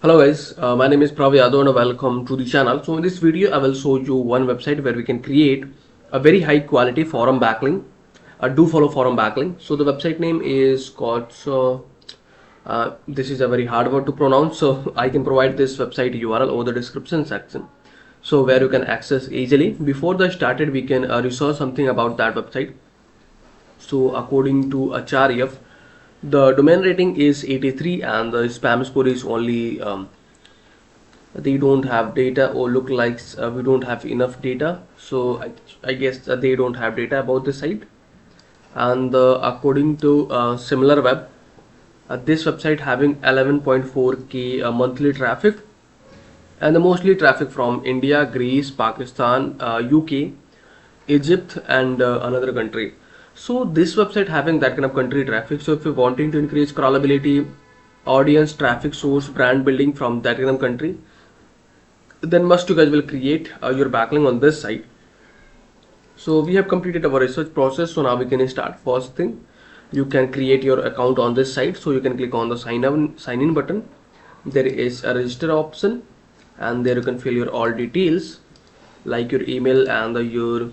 Hello guys, my name is Prav Yadav and welcome to the channel. So in this video I will show you one website where we can create a very high quality forum backlink. Do follow forum backlink. So the website name is called, this is a very hard word to pronounce, so I can provide this website URL over the description section, so where you can access easily. Before the started, we can research something about that website. So according to Acharya, the domain rating is 83 and the spam score is only they don't have data, or look like we don't have enough data. So I guess they don't have data about the site. And according to similar web, this website having 11.4k monthly traffic, and the mostly traffic from India, Greece, Pakistan, UK, Egypt, and another country. So this website having that kind of country traffic. So if you're wanting to increase crawlability, audience, traffic source, brand building from that kind of country, then must you guys will create your backlink on this site. So we have completed our research process. So now we can start. First thing, you can create your account on this site. So you can click on the sign in button. There is a register option, and there you can fill your all details like your email and your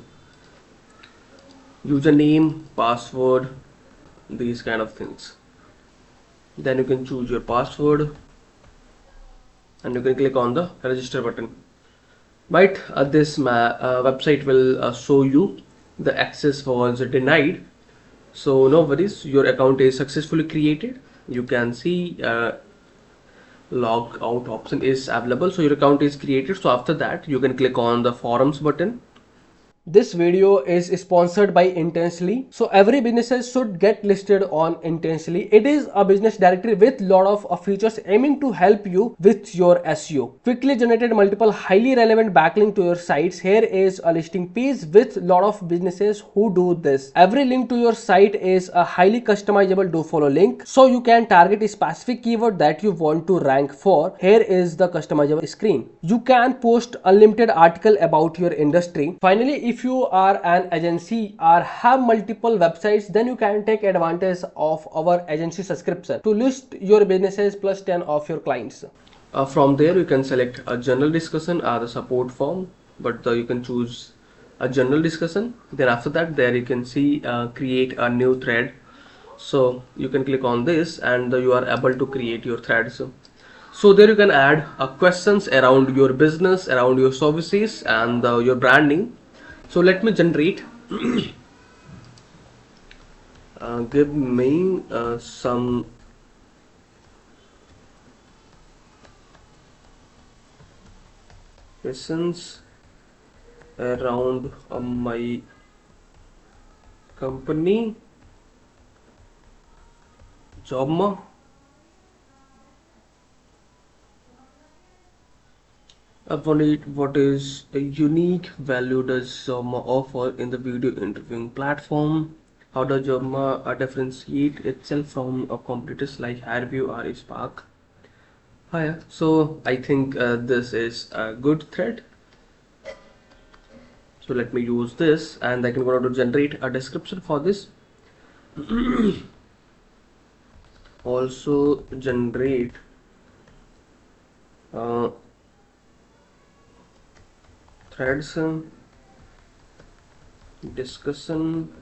username, password, these kind of things. Then you can choose your password and you can click on the register button. Right, this website will show you the access was denied. So no worries, your account is successfully created. You can see log out option is available, so your account is created. So after that you can click on the forums button. This video is sponsored by Intensely. So every businesses should get listed on Intensely. It is a business directory with lot of features aiming to help you with your SEO. Quickly generated multiple highly relevant backlink to your sites. Here is a listing page with lot of businesses who do this. Every link to your site is a highly customizable do follow link, so you can target a specific keyword that you want to rank for. Here is the customizable screen. You can post unlimited article about your industry. Finally, if you are an agency or have multiple websites, then you can take advantage of our agency subscription to list your businesses plus 10 of your clients. From there you can select a general discussion or the support form, but you can choose a general discussion. Then after that, there you can see create a new thread. So you can click on this and you are able to create your threads. So there you can add questions around your business, around your services, and your branding. So let me generate give me some questions around my company, job. What is a unique value does Jobma offer in the video interviewing platform? How does Jobma differentiate itself from competitors like HireVue or Spark? Hiya. So I think this is a good thread. So let me use this, and I can go to generate a description for this. Also generate threads discussion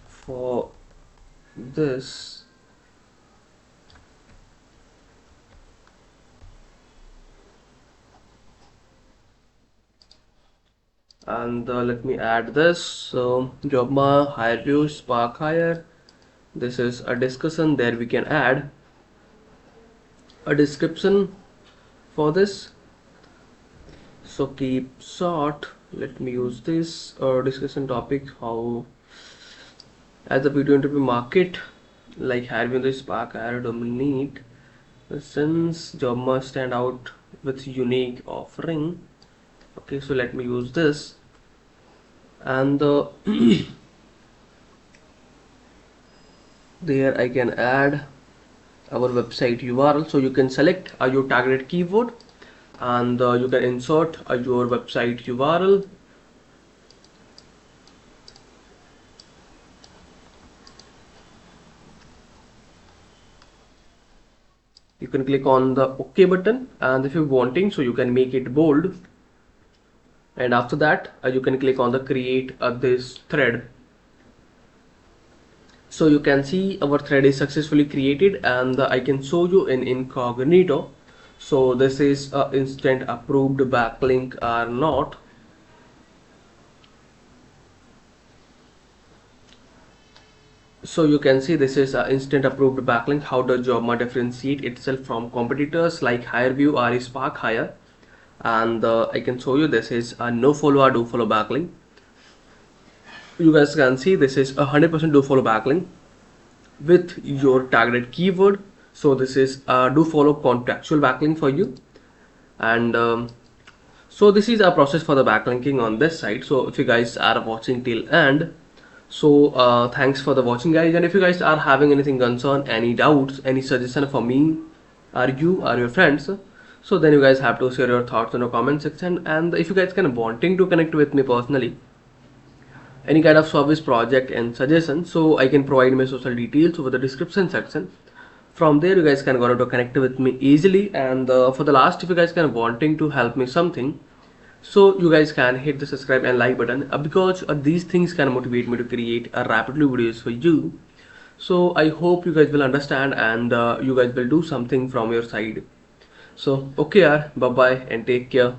for this. And let me add this. So Jobma, HireVue, Spark Hire. This is a discussion. There we can add a description for this. So keep short. Let me use this discussion topic. How as the video interview market like HireVue, the Spark Hire dominate, since Jobma stand out with unique offering. Okay, so let me use this, and there I can add our website URL. So you can select your targeted keyword, and you can insert your website URL. you can click on the OK button, and if you're wanting, so you can make it bold, and after that you can click on the create this thread. So you can see our thread is successfully created, and I can show you in incognito. So this is instant approved backlink or not. So you can see this is instant approved backlink. How does Jobma differentiate itself from competitors like HireVue or Spark Hire? And I can show you this is a no follow or do follow backlink. You guys can see this is 100% do follow backlink with your targeted keyword. So this is a do follow contextual backlink for you. And so this is a process for the backlinking on this site. So if you guys are watching till end, so thanks for the watching, guys. And if you guys are having anything concern, any doubts, any suggestion for me or you or your friends, so then you guys have to share your thoughts in the comment section. And if you guys can wanting to connect with me personally, any kind of service project and suggestion, so I can provide my social details over the description section. From there you guys can go to connect with me easily. And for the last, if you guys can wanting to help me something, so you guys can hit the subscribe and like button, because these things can motivate me to create rapidly videos for you. So I hope you guys will understand, and you guys will do something from your side. So okay, bye bye and take care.